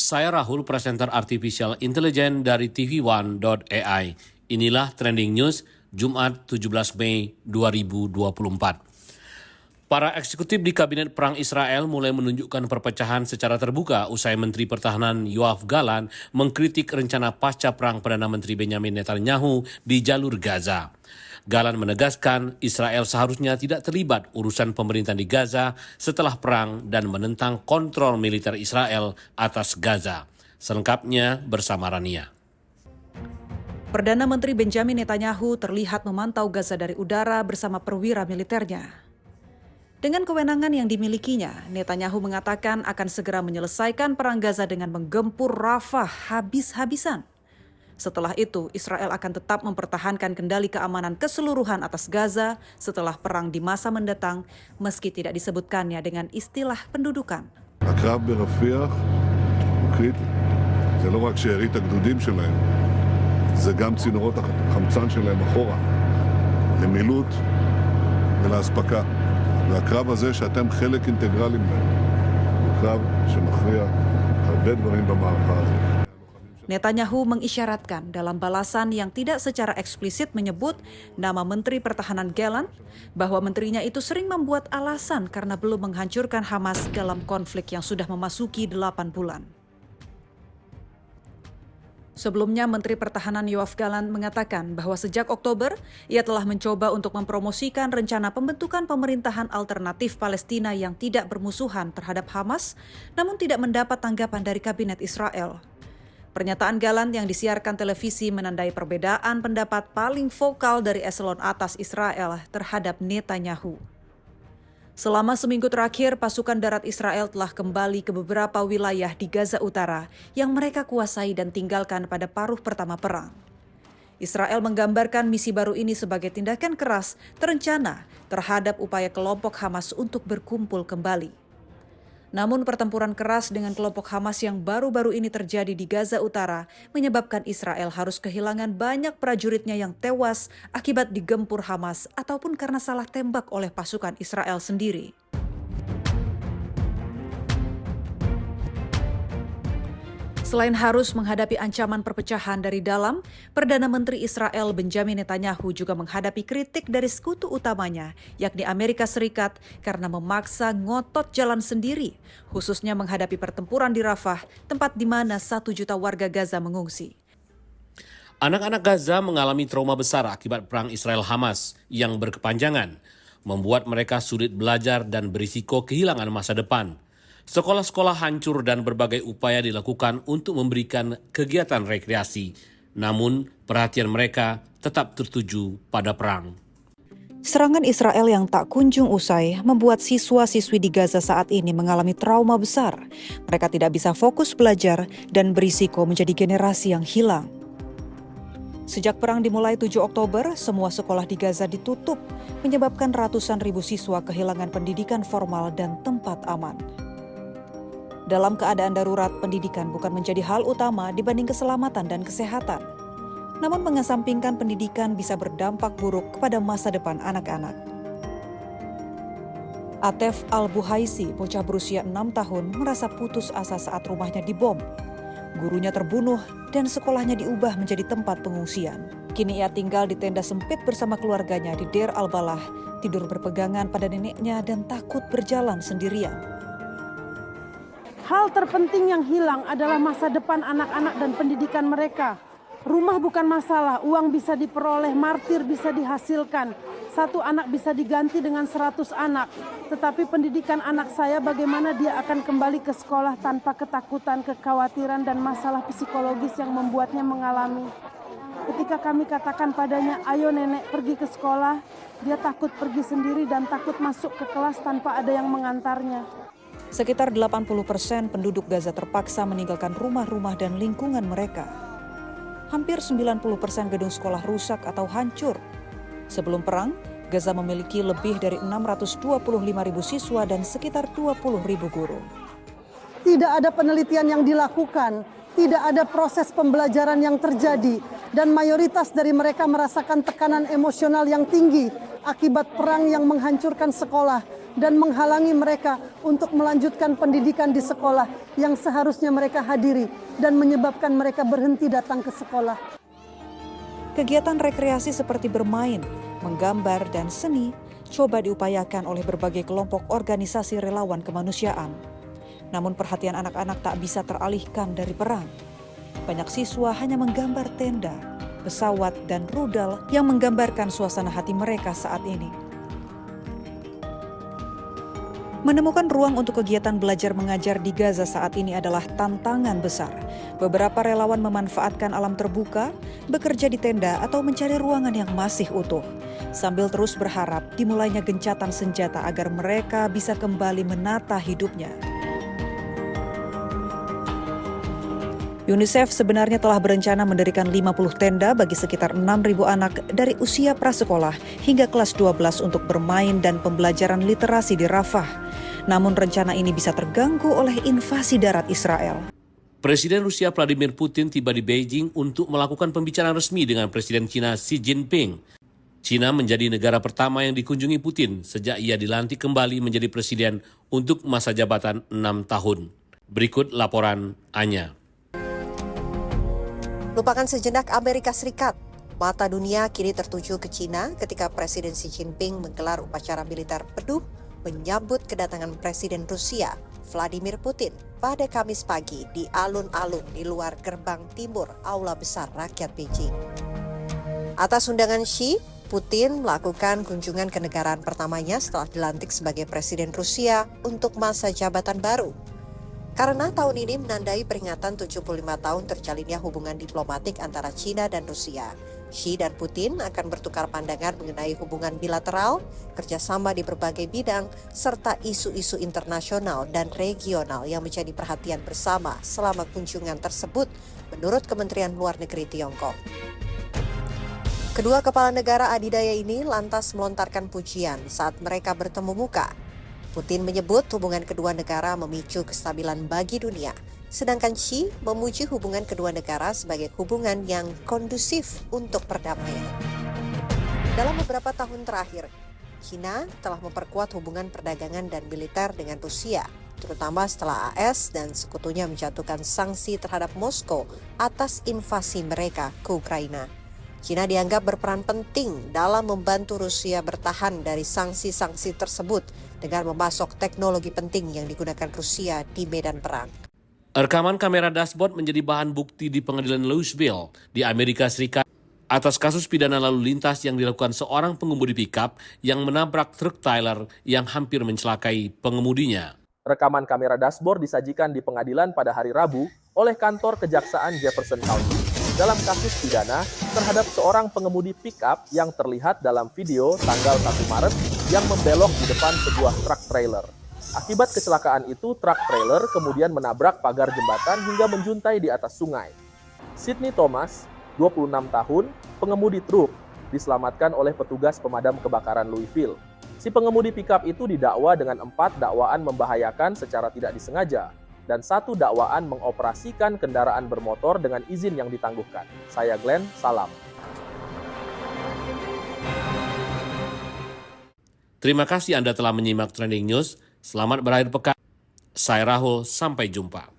Saya Rahul, presenter Artificial Intelligence dari TV1.ai. Inilah Trending News Jumat 17 Mei 2024. Para eksekutif di Kabinet Perang Israel mulai menunjukkan perpecahan secara terbuka usai Menteri Pertahanan Yoav Gallant mengkritik rencana pasca perang Perdana Menteri Benjamin Netanyahu di jalur Gaza. Gallant menegaskan Israel seharusnya tidak terlibat urusan pemerintahan di Gaza setelah perang dan menentang kontrol militer Israel atas Gaza. Selengkapnya bersama Rania. Perdana Menteri Benjamin Netanyahu terlihat memantau Gaza dari udara bersama perwira militernya. Dengan kewenangan yang dimilikinya, Netanyahu mengatakan akan segera menyelesaikan perang Gaza dengan menggempur Rafah habis-habisan. Setelah itu, Israel akan tetap mempertahankan kendali keamanan keseluruhan atas Gaza setelah perang di masa mendatang, meski tidak disebutkannya dengan istilah pendudukan. הקרב ברפיח הוא קריטי. זה לא רק שארית הגדודים שלהם, זה גם צינורות החמצן שלהם אחורה, למילוט ולהספקה. והקרב הזה שאתם חלק אינטגרלי ממנו, הוא קרב שמכריע הרבה דברים במערכה הזאת. Netanyahu mengisyaratkan dalam balasan yang tidak secara eksplisit menyebut nama Menteri Pertahanan Gallant bahwa menterinya itu sering membuat alasan karena belum menghancurkan Hamas dalam konflik yang sudah memasuki 8 bulan. Sebelumnya, Menteri Pertahanan Yoav Gallant mengatakan bahwa sejak Oktober, ia telah mencoba untuk mempromosikan rencana pembentukan pemerintahan alternatif Palestina yang tidak bermusuhan terhadap Hamas, namun tidak mendapat tanggapan dari Kabinet Israel. Pernyataan Gallant yang disiarkan televisi menandai perbedaan pendapat paling vokal dari eselon atas Israel terhadap Netanyahu. Selama seminggu terakhir, pasukan darat Israel telah kembali ke beberapa wilayah di Gaza Utara yang mereka kuasai dan tinggalkan pada paruh pertama perang. Israel menggambarkan misi baru ini sebagai tindakan keras terencana terhadap upaya kelompok Hamas untuk berkumpul kembali. Namun pertempuran keras dengan kelompok Hamas yang baru-baru ini terjadi di Gaza Utara menyebabkan Israel harus kehilangan banyak prajuritnya yang tewas akibat digempur Hamas ataupun karena salah tembak oleh pasukan Israel sendiri. Selain harus menghadapi ancaman perpecahan dari dalam, Perdana Menteri Israel Benjamin Netanyahu juga menghadapi kritik dari sekutu utamanya, yakni Amerika Serikat, karena memaksa ngotot jalan sendiri, khususnya menghadapi pertempuran di Rafah, tempat di mana 1 juta warga Gaza mengungsi. Anak-anak Gaza mengalami trauma besar akibat perang Israel-Hamas yang berkepanjangan, membuat mereka sulit belajar dan berisiko kehilangan masa depan. Sekolah-sekolah hancur dan berbagai upaya dilakukan untuk memberikan kegiatan rekreasi. Namun, perhatian mereka tetap tertuju pada perang. Serangan Israel yang tak kunjung usai membuat siswa-siswi di Gaza saat ini mengalami trauma besar. Mereka tidak bisa fokus belajar dan berisiko menjadi generasi yang hilang. Sejak perang dimulai 7 Oktober, semua sekolah di Gaza ditutup, menyebabkan ratusan ribu siswa kehilangan pendidikan formal dan tempat aman. Dalam keadaan darurat, pendidikan bukan menjadi hal utama dibanding keselamatan dan kesehatan. Namun mengesampingkan pendidikan bisa berdampak buruk kepada masa depan anak-anak. Atef Al-Buhaisi, bocah berusia 6 tahun, merasa putus asa saat rumahnya dibom. Gurunya terbunuh dan sekolahnya diubah menjadi tempat pengungsian. Kini ia tinggal di tenda sempit bersama keluarganya di Deir al-Balah, tidur berpegangan pada neneknya dan takut berjalan sendirian. Hal terpenting yang hilang adalah masa depan anak-anak dan pendidikan mereka. Rumah bukan masalah, uang bisa diperoleh, martir bisa dihasilkan. 1 anak bisa diganti dengan 100 anak. Tetapi pendidikan anak saya bagaimana dia akan kembali ke sekolah tanpa ketakutan, kekhawatiran, dan masalah psikologis yang membuatnya mengalami. Ketika kami katakan padanya, ayo nenek pergi ke sekolah, dia takut pergi sendiri dan takut masuk ke kelas tanpa ada yang mengantarnya. Sekitar 80% penduduk Gaza terpaksa meninggalkan rumah-rumah dan lingkungan mereka. Hampir 90% gedung sekolah rusak atau hancur. Sebelum perang, Gaza memiliki lebih dari 625.000 siswa dan sekitar 20.000 guru. Tidak ada penelitian yang dilakukan, tidak ada proses pembelajaran yang terjadi, dan mayoritas dari mereka merasakan tekanan emosional yang tinggi akibat perang yang menghancurkan sekolah, dan menghalangi mereka untuk melanjutkan pendidikan di sekolah yang seharusnya mereka hadiri dan menyebabkan mereka berhenti datang ke sekolah. Kegiatan rekreasi seperti bermain, menggambar, dan seni coba diupayakan oleh berbagai kelompok organisasi relawan kemanusiaan. Namun perhatian anak-anak tak bisa teralihkan dari perang. Banyak siswa hanya menggambar tenda, pesawat, dan rudal yang menggambarkan suasana hati mereka saat ini. Menemukan ruang untuk kegiatan belajar mengajar di Gaza saat ini adalah tantangan besar. Beberapa relawan memanfaatkan alam terbuka, bekerja di tenda, atau mencari ruangan yang masih utuh, sambil terus berharap dimulainya gencatan senjata agar mereka bisa kembali menata hidupnya. UNICEF sebenarnya telah berencana mendirikan 50 tenda bagi sekitar 6.000 anak dari usia prasekolah hingga kelas 12 untuk bermain dan pembelajaran literasi di Rafah. Namun rencana ini bisa terganggu oleh invasi darat Israel. Presiden Rusia Vladimir Putin tiba di Beijing untuk melakukan pembicaraan resmi dengan Presiden China Xi Jinping. China menjadi negara pertama yang dikunjungi Putin sejak ia dilantik kembali menjadi presiden untuk masa jabatan 6 tahun. Berikut laporan Anya. Lupakan sejenak Amerika Serikat. Mata dunia kini tertuju ke China ketika Presiden Xi Jinping menggelar upacara militer penuh menyambut kedatangan Presiden Rusia Vladimir Putin pada Kamis pagi di alun-alun di luar gerbang timur Aula Besar Rakyat Beijing. Atas undangan Xi, Putin melakukan kunjungan kenegaraan pertamanya setelah dilantik sebagai Presiden Rusia untuk masa jabatan baru. Karena tahun ini menandai peringatan 75 tahun terjalinnya hubungan diplomatik antara China dan Rusia, Xi dan Putin akan bertukar pandangan mengenai hubungan bilateral, kerjasama di berbagai bidang, serta isu-isu internasional dan regional yang menjadi perhatian bersama selama kunjungan tersebut, menurut Kementerian Luar Negeri Tiongkok. Kedua kepala negara adidaya ini lantas melontarkan pujian saat mereka bertemu muka. Putin menyebut hubungan kedua negara memicu kestabilan bagi dunia, sedangkan Xi memuji hubungan kedua negara sebagai hubungan yang kondusif untuk perdamaian. Dalam beberapa tahun terakhir, China telah memperkuat hubungan perdagangan dan militer dengan Rusia, terutama setelah AS dan sekutunya menjatuhkan sanksi terhadap Moskow atas invasi mereka ke Ukraina. China dianggap berperan penting dalam membantu Rusia bertahan dari sanksi-sanksi tersebut dengan memasok teknologi penting yang digunakan Rusia di medan perang. Rekaman kamera dashboard menjadi bahan bukti di pengadilan Louisville di Amerika Serikat atas kasus pidana lalu lintas yang dilakukan seorang pengemudi pickup yang menabrak truk trailer yang hampir mencelakai pengemudinya. Rekaman kamera dashboard disajikan di pengadilan pada hari Rabu oleh kantor Kejaksaan Jefferson County dalam kasus pidana terhadap seorang pengemudi pickup yang terlihat dalam video tanggal 1 Maret yang membelok di depan sebuah truk trailer. Akibat kecelakaan itu, truk trailer kemudian menabrak pagar jembatan hingga menjuntai di atas sungai. Sydney Thomas, 26 tahun, pengemudi truk, diselamatkan oleh petugas pemadam kebakaran Louisville. Si pengemudi pickup itu didakwa dengan 4 dakwaan membahayakan secara tidak disengaja dan 1 dakwaan mengoperasikan kendaraan bermotor dengan izin yang ditangguhkan. Saya Glenn, salam. Terima kasih Anda telah menyimak Trending News. Selamat berakhir pekan. Saya Rahul, sampai jumpa.